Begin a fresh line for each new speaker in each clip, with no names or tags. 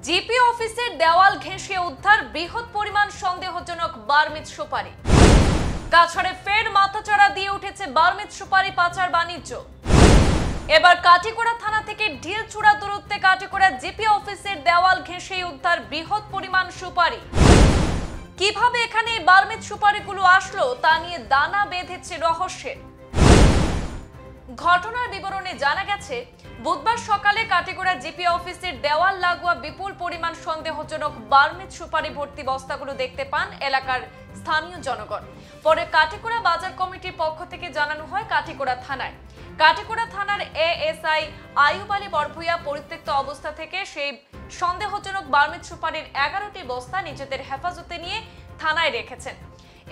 GP অফিসের দেওয়াল ঘেঁষে উদ্ধার বৃহৎ পরিমাণ সন্দেহজনক বার্মিজ সুপারি। কাছাড়ে ফের মাথাচাড়া দিয়ে উঠেছে বার্মিজ সুপারি পাচার বাণিজ্য। এবার কাটিগড়া থানা থেকে ঢিলছুড়া দূরত্বে কাটিগড়া জিপি অফিসের দেওয়াল ঘেঁষে উদ্ধার বৃহৎ পরিমাণ সুপারি। কিভাবে এখানে বার্মিজ সুপারিগুলো আসলো তা নিয়ে দানা বেঁধেছে রহস্যের। ঘটনার বিবরণে জানা গেছে, বুধবার সকালে কাটিগড়া জিপি অফিসের দেওয়াল লাগোয়া বিপুল পরিমাণ সন্দেহজনক বার্মিজ সুপারি ভর্তি বস্তাগুলো দেখতে পান এলাকার স্থানীয় জনগণ। পরে কাটিগড়া বাজার কমিটির পক্ষ থেকে জানানো হয় কাটিগড়া থানায়। কাটিগড়া থানার এএসআই আইয়ুব আলী বরভূয়া পরিত্যক্ত অবস্থা থেকে সেই সন্দেহজনক বার্মিজ সুপারির 11টি বস্তা নিজেদের হেফাজতে নিয়ে থানায় রেখেছেন।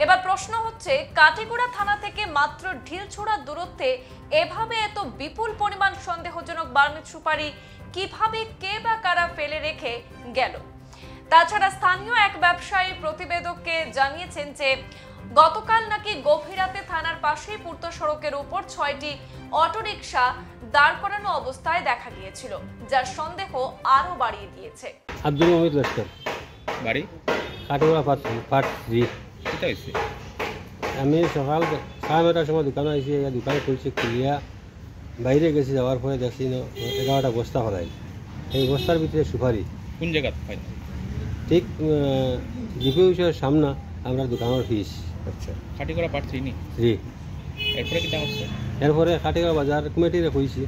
এবার প্রশ্ন হচ্ছে, কাটিগড়া থানা থেকে মাত্র ঢিলছুড়া দূরত্বে এভাবে এত বিপুল পরিমাণ সন্দেহজনক বার্মিজ সুপারি কিভাবে কে বা কারা ফেলে রেখে গেল। তাছাড়া স্থানীয় এক ব্যবসায়ী প্রতিবেদককে জানিয়েছেন যে গতকাল নাকি গভীর রাতে থানার পাশেই পূর্ত সড়কের উপর 6টি অটোরিকশা দাঁড় করানো অবস্থায় দেখা গিয়েছিল, যার সন্দেহ আরো বাড়িয়ে দিয়েছে।
আব্দুল মোহাম্মদ লস্কর,
বাড়ি
কাটিগড়া পার্ট 3। আমি সকাল 9:30টার সময় দোকানে আইসি, দোকানে খুলছি, খুলিয়া বাইরে গেছি, যাওয়ার পরে দেখছি 11টা বস্তা হলাই। এই বস্তার ভিতরে সুপারি।
কোন জায়গা পাই?
ঠিক জিপি অফিসের সামনে আমরা দোকানের ফিস।
আচ্ছা, কাটিগড়া পার্ট 3 নি?
3।
এরপরে কি করছে?
এরপরে কাটিগড়া বাজার কমিটিরে কইছি,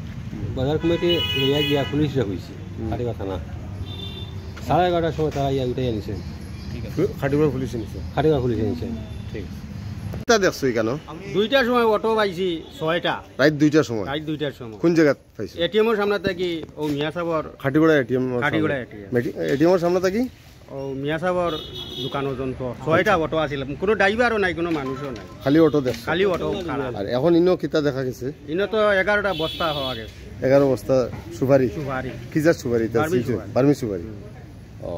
বাজার কমিটি লইয়া গিয়া পুলিশরে কইছি, কাটিগড়া থানা। 11:30টার সময় তারা ইয়া উঠাই আনিছে।
ঠিক আছে,
কাটিগড়া পুলিশে নিছে। কাটিগড়া পুলিশে নিছে। ঠিক আছে।
দেখছো কেন?
2টার সময় অটো পাইছি, 6টা
রাত 2টার সময়।
রাত 2টার সময়
কোন জায়গা পাইছি?
এটিএম এর সামনে থাকি ও মিয়া সাহেবর
খাটিগড়া এটিএম।
খাটিগড়া
এটিএম এর সামনে থাকি
ও মিয়া সাহেবর দোকান পর্যন্ত 6টা অটো আছিল, কোনো ড্রাইভারও নাই, কোনো মানুষও নাই,
খালি অটো দেখছো?
খালি অটো খারাপ।
আর এখন ইনো কিতা দেখা গেছে?
ইনো তো 11টা বস্তা হওয়া গেছে।
11 বস্তা সুপারি।
সুপারি
কি জাত সুপারি? বার্মি সুপারি। ও,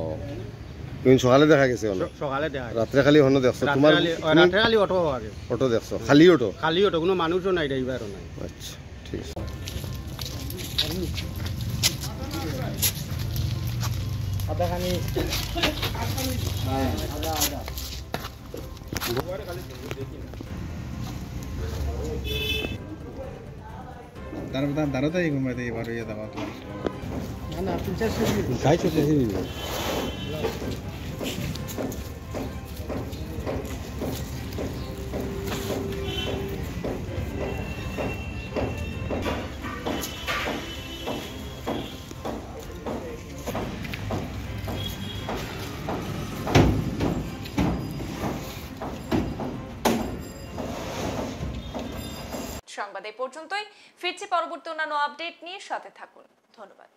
তুমি সকালে দেখা গেছে?
সকালে দেখা গেছে।
রাত্রে খালি হনো দেখছো? তোমার
রাত্রে খালি অটো হওয়া গেছে।
অটো দেখছো? খালি অটো?
খালি অটো, কোনো মানুষও নাই, ড্রাইভারও নাই।
আচ্ছা, ঠিক আছে।
আদাখানি
দাঁড়াতে ঘুমাতে এবার ইয়ে দাবা তো
না না 50 দিবি।
সংবাদ এই পর্যন্তই। ফিরছি পরবর্তী অন্যান্য আপডেট নিয়ে, সাথে থাকুন। ধন্যবাদ।